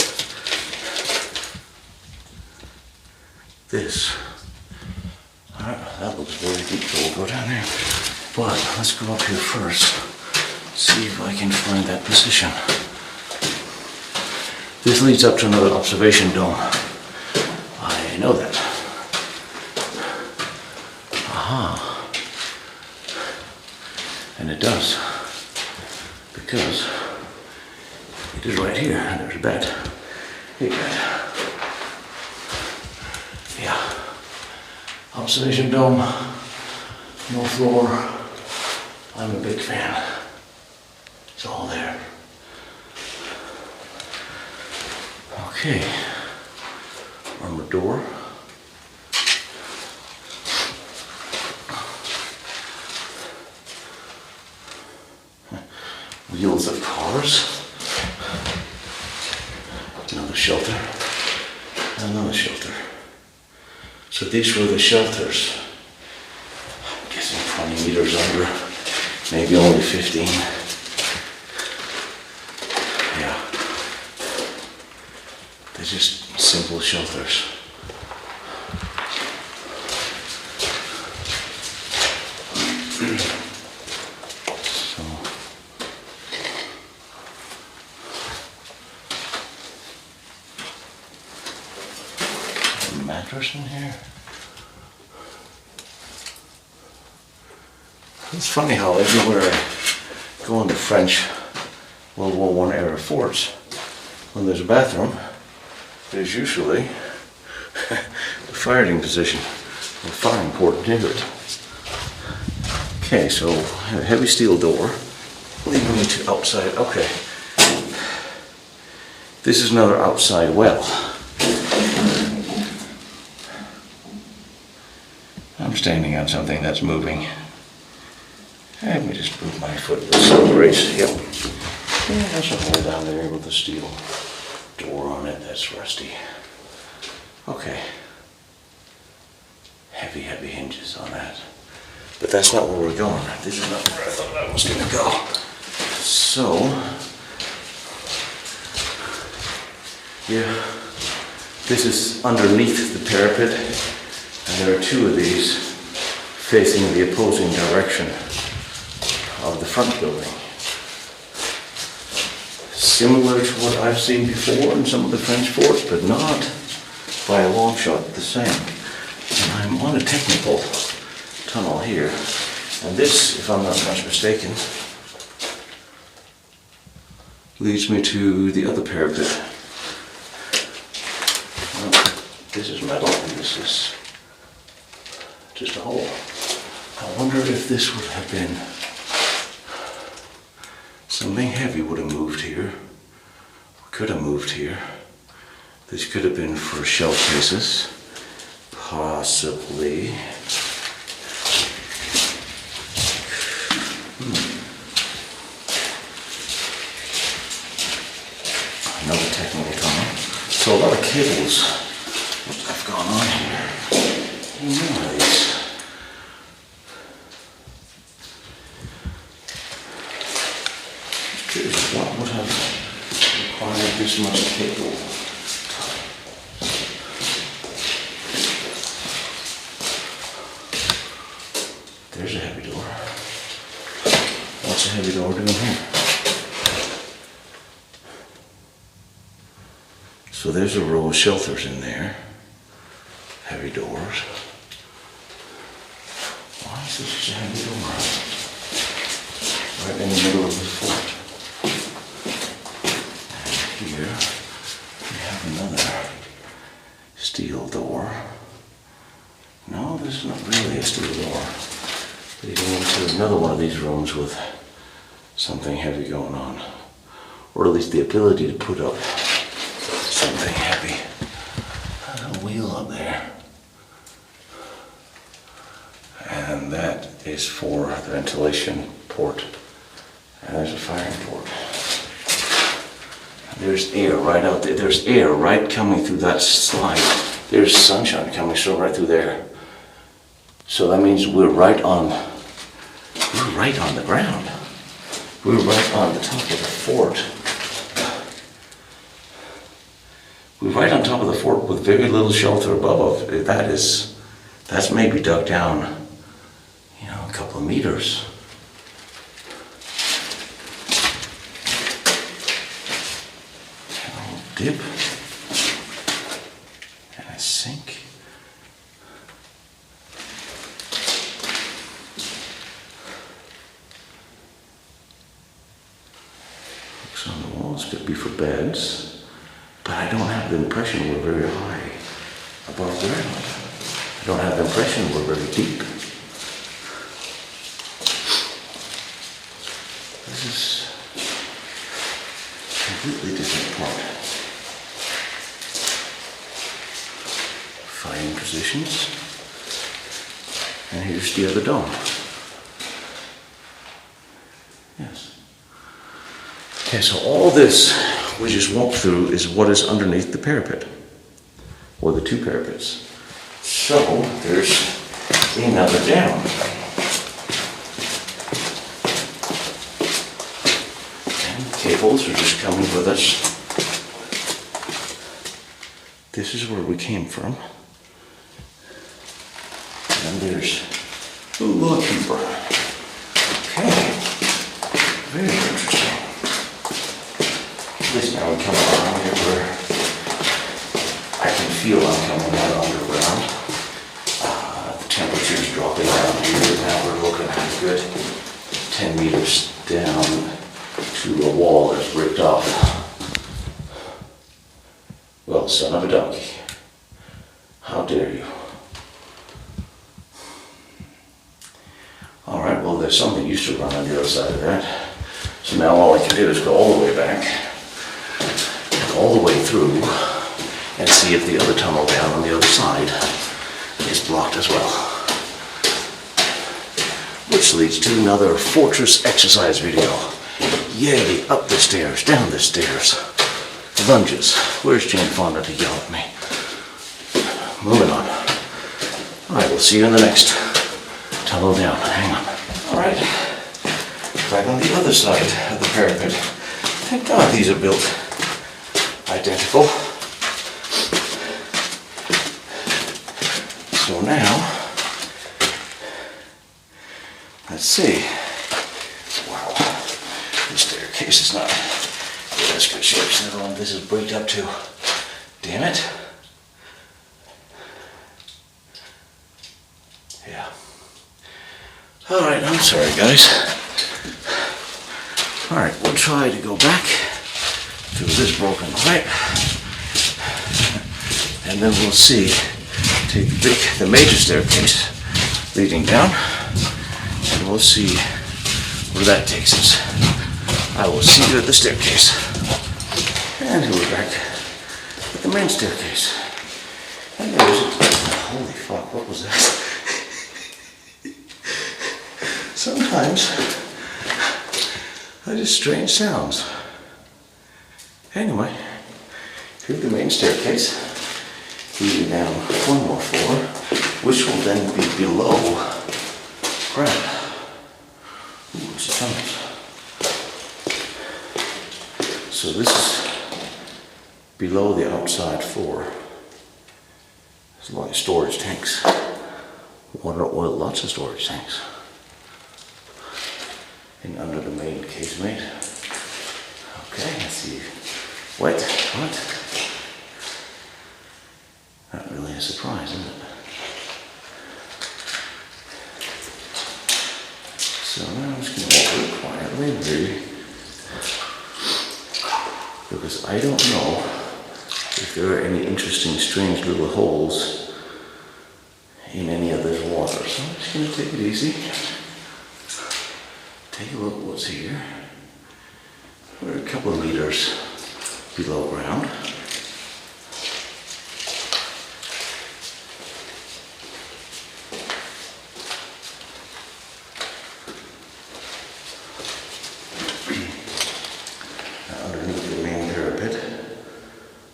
This, that looks very deep, so we'll go down there. But let's go up here first, see if I can find that position. This leads up to another observation dome. I know that. Aha. And it does. Because it is right here. There's a bed. Hey, bed. Yeah. Observation dome. No floor. I'm a big fan. It's all there. Okay. Armored door. Wheels of cars. Another shelter. Another shelter. So these were the shelters. I'm guessing 20 meters under. Maybe only 15. Yeah. They're just simple shelters. So a mattress in here. It's funny how everywhere I go into French World War I era forts, when there's a bathroom, there's usually the firing position, or firing port near it. Okay, so a heavy steel door leading me to outside. Okay, this is another outside well. I'm standing on something that's moving. Let me just move my foot with some grace. Yep. Yeah, there's a hole down there with a steel door on it that's rusty. Okay. Heavy, heavy hinges on that. But that's not where we're going. This is not where I thought I was going to go. So, yeah, this is underneath the parapet, and there are 2 of these facing the opposing direction of the front building. Similar to what I've seen before in some of the French forts, but not by a long shot the same. And I'm on a technical tunnel here, and this, if I'm not much mistaken, leads me to the other parapet. Well, this is metal, and this is just a hole. I wonder if this would have been something heavy would have moved here, or could have moved here. This could have been for shell cases, possibly. Another technical tunnel. So a lot of cables have gone on here. Nice. What would have required this much cable? door. What's a heavy door doing here? So there's a row of shelters in there. Heavy doors. Why is this such a heavy door? Right in the middle of the fort. And here we have another steel door. No, this is not really a steel door. Leading into another one of these rooms with something heavy going on. Or at least the ability to put up something heavy. A wheel up there. And that is for the ventilation port. And there's a firing port. There's air right out there. There's air right coming through that slide. There's sunshine coming straight right through there. So that means we're right on the ground. We're right on the top of the fort. We're right on top of the fort with very little shelter above. That's maybe dug down, a couple of meters. And a little dip. And a sink. Hooks on the walls could be for beds, but I don't have the impression we're very high above ground. I don't have the impression we're very deep. This is a completely different part. Fighting positions. And here's the other dome. Yes. Okay, so all this we just walked through is what is underneath the parapet, or the two parapets. So there's another down. And cables are just coming with us. This is where we came from. And there's the lockkeeper. Okay, very interesting. At least now I'm coming around here where I can feel I'm coming out underground. The temperature's dropping down here. Now we're looking at a good 10 meters down to a wall that's ripped off. Well, son of a donkey. How dare you? Alright, well there's something used to run on the other side of that. So now all I can do is go all the way back, all the way through, and see if the other tunnel down on the other side is blocked as well. Which leads to another fortress exercise video. Yay, up the stairs, down the stairs. Lunges. Where's Jane Fonda to yell at me? Moving on. Alright, we'll see you in the next tunnel down. Hang on. Alright. Back on the other side of the parapet. Thank God these are built identical. So now, let's see. Wow, this staircase is not in as good shape as the one this is bricked up to. Damn it. Yeah. Alright, I'm sorry guys. Alright, we'll try to go back through this broken pipe. And then we'll see, take the major staircase leading down, and we'll see where that takes us. I will see you at the staircase. And we're back at the main staircase. And there's it. Holy fuck, what was that? Sometimes that is strange sounds. Anyway, here's the main staircase, leading down one more floor, which will then be below ground. Ooh, it's a tunnel. So this is below the outside floor. There's a lot of storage tanks. Water, oil, lots of storage tanks. and under the main casemate. Okay, let's see. Wet, hot. Not really a surprise, is it? So now I'm just going to walk really quietly, maybe, because I don't know if there are any interesting, strange little holes in any of this water. So I'm just going to take it easy. Take a look at what's here. We're a couple of meters below ground. Underneath the main parapet.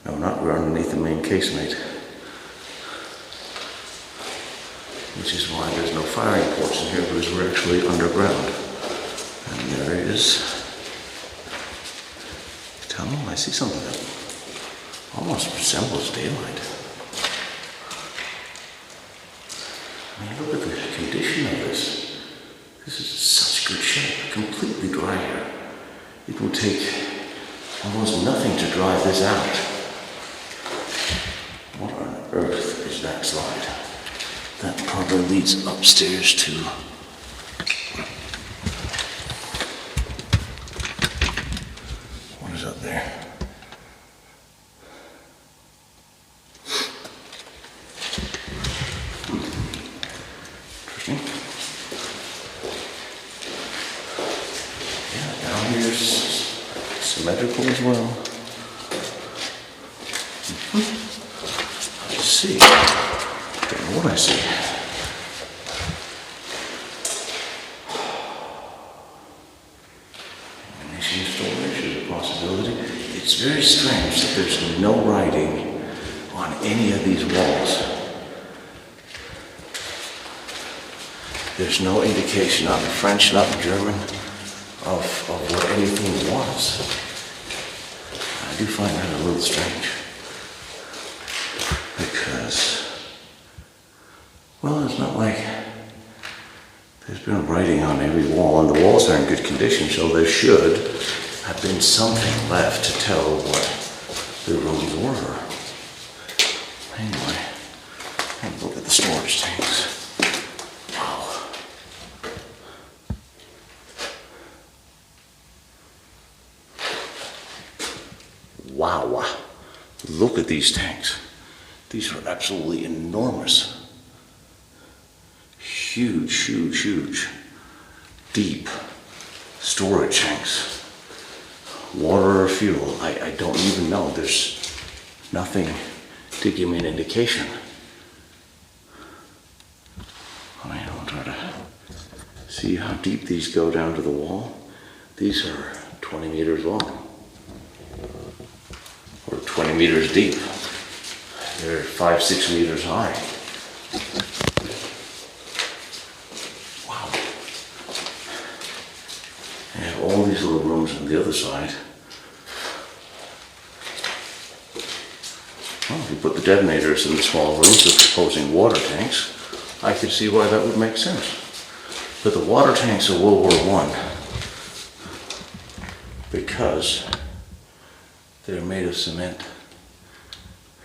No, not we're underneath the main casemate. Which is why there's no firing ports in here, because we're actually underground. And there is a tunnel. I see something that almost resembles daylight. I mean, look at the condition of this. This is such good shape, completely dry here. It will take almost nothing to dry this out. What on earth is that slide? That probably leads upstairs to what is up there? Interesting. Yeah, down here's symmetrical as well. Let's see. Don't know what I see. Ammunition storage is a possibility. It's very strange that there's no writing on any of these walls. There's no indication, not in French, not in German, of what anything was. I do find that a little strange. Because, well, it's not like there's been writing on every wall, and the walls are in good condition, so there should have been something left to tell what the rooms were. Anyway, have a look at the storage tanks. Wow. Wow. Look at these tanks. These are absolutely enormous. Huge, deep storage tanks. Water or fuel, I don't even know. There's nothing to give me an indication. I'll try to see how deep these go down to the wall. These are 20 meters long, or 20 meters deep. They're 5-6 meters high. Wow. They have all these little rooms on the other side. Well, if you put the detonators in the small rooms of opposing water tanks, I could see why that would make sense. But the water tanks of World War I, because they're made of cement.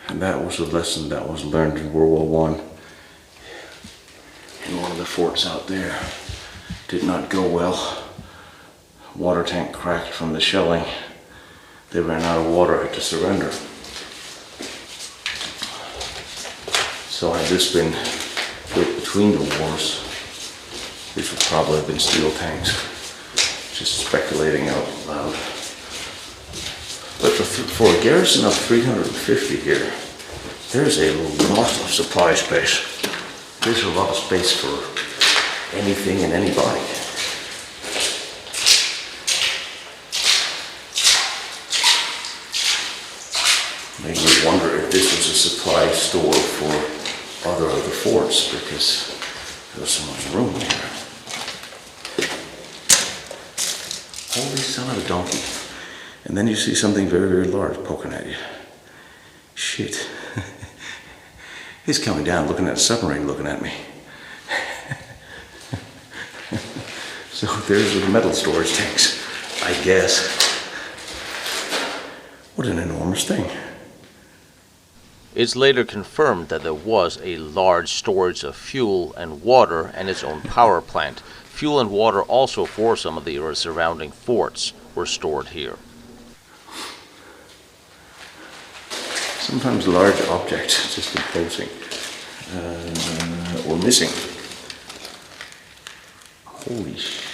And that was a lesson that was learned in World War I. In one of the forts out there. Did not go well. Water tank cracked from the shelling. They ran out of water, had to surrender. So had this been built between the wars, these would probably have been steel tanks. Just speculating out loud. But for a garrison of 350 here, there's a lot of supply space. There's a lot of space for anything and anybody. Made me wonder if this was a supply store for other of the forts, because there's so much room here. Holy son of a donkey. And then you see something very, very large poking at you. Shit. He's coming down looking at a submarine looking at me. So there's the metal storage tanks, I guess. What an enormous thing. It's later confirmed that there was a large storage of fuel and water and its own power plant. Fuel and water also for some of the surrounding forts were stored here. Sometimes large objects just imposing or missing. Holy sh!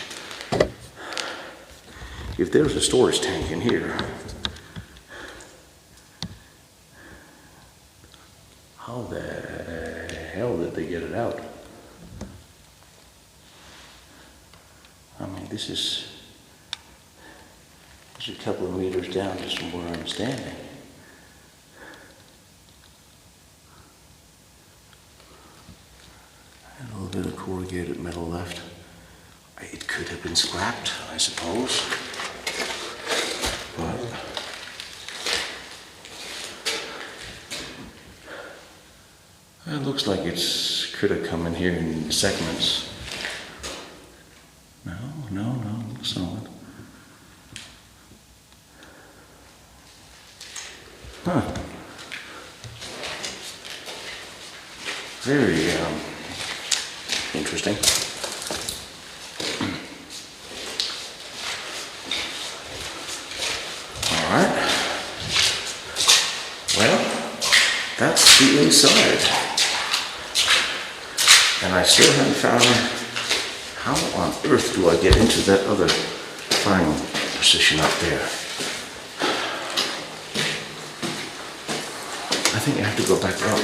If there's a storage tank in here, how the hell did they get it out? I mean, this is a couple of meters down just from where I'm standing. And a little bit of corrugated metal left. It could have been scrapped, I suppose. But it looks like it could have come in here in segments. No, it's not. Huh. Very interesting. All right. Well, that's the inside. And I still haven't found how on earth do I get into that other firing position up there. I think I have to go back up.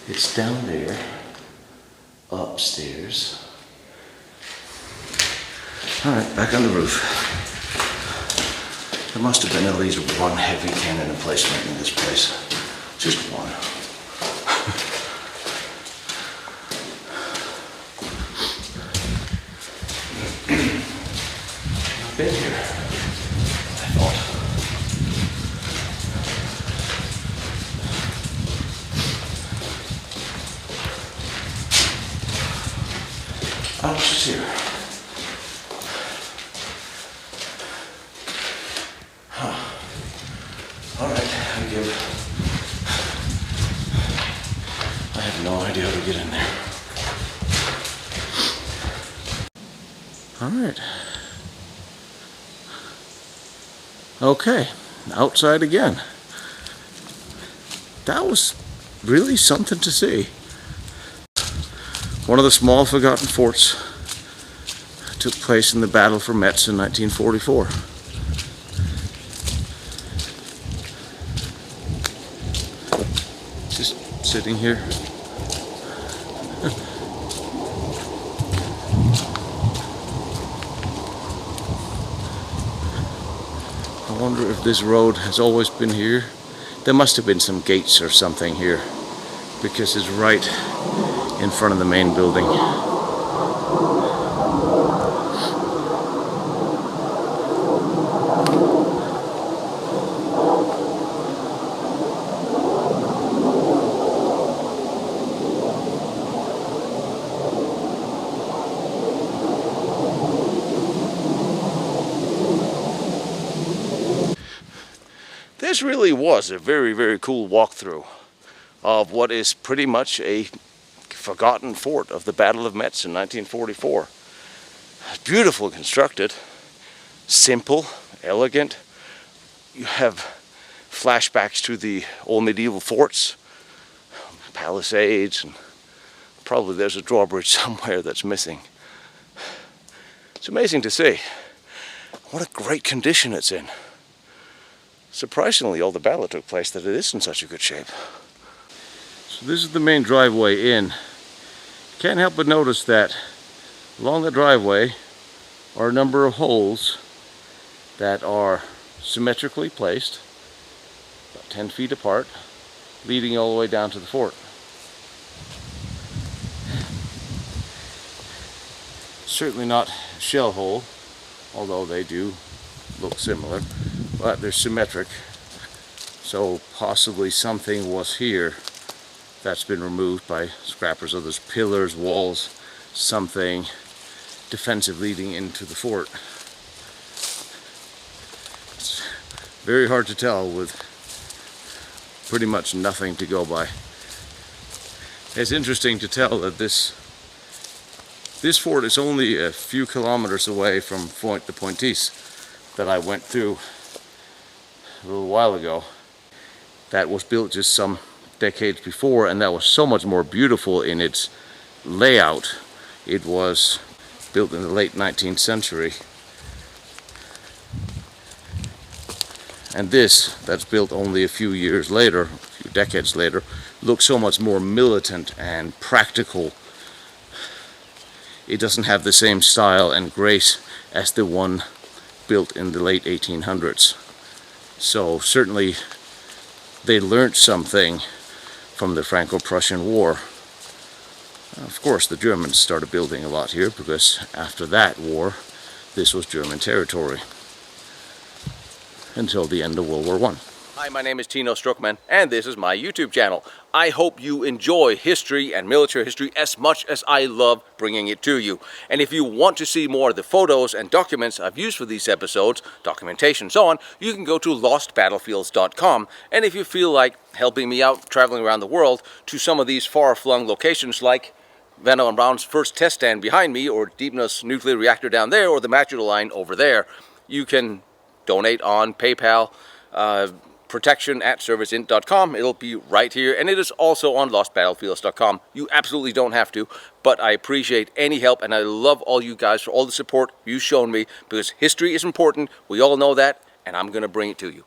It's down there, upstairs. All right, back on the roof. There must have been at least one heavy cannon emplacement in this place. Just one. I've been here, I thought. I was just here. Alright, I have no idea how to get in there. Alright. Okay, outside again. That was really something to see. One of the small forgotten forts took place in the Battle for Metz in 1944. Just sitting here. I wonder if this road has always been here. There must have been some gates or something here, because it's right in front of the main building. This really was a very, very cool walkthrough of what is pretty much a forgotten fort of the Battle of Metz in 1944. Beautifully constructed, simple, elegant. You have flashbacks to the old medieval forts, palisades, and probably there's a drawbridge somewhere that's missing. It's amazing to see. What a great condition it's in. Surprisingly, all the battle took place that it is in such a good shape. So this is the main driveway in. Can't help but notice that along the driveway are a number of holes that are symmetrically placed, about 10 feet apart, leading all the way down to the fort. Certainly not a shell hole, although they do look similar, but they're symmetric, so possibly something was here that's been removed by scrappers. So there's pillars, walls, something defensive leading into the fort. It's very hard to tell with pretty much nothing to go by. It's interesting to tell that this fort is only a few kilometers away from Point de Pointis that I went through a little while ago. That was built just some decades before, and that was so much more beautiful in its layout. It was built in the late 19th century. And this, that's built only a few years later, a few decades later, looks so much more militant and practical. It doesn't have the same style and grace as the one built in the late 1800s. So certainly they learned something from the Franco-Prussian War. Of course, the Germans started building a lot here because after that war, this was German territory until the end of World War I. Hi, my name is Tino Struckmann, and this is my YouTube channel. I hope you enjoy history and military history as much as I love bringing it to you. And if you want to see more of the photos and documents I've used for these episodes, documentation and so on, you can go to lostbattlefields.com. And if you feel like helping me out traveling around the world to some of these far-flung locations like Van Allen Brown's first test stand behind me, or Deepna's nuclear reactor down there, or the Matador line over there, you can donate on PayPal, protection@serviceint.com. It'll be right here, and it is also on lostbattlefields.com. You absolutely don't have to, but I appreciate any help, and I love all you guys for all the support you've shown me, because history is important. We all know that, and I'm going to bring it to you.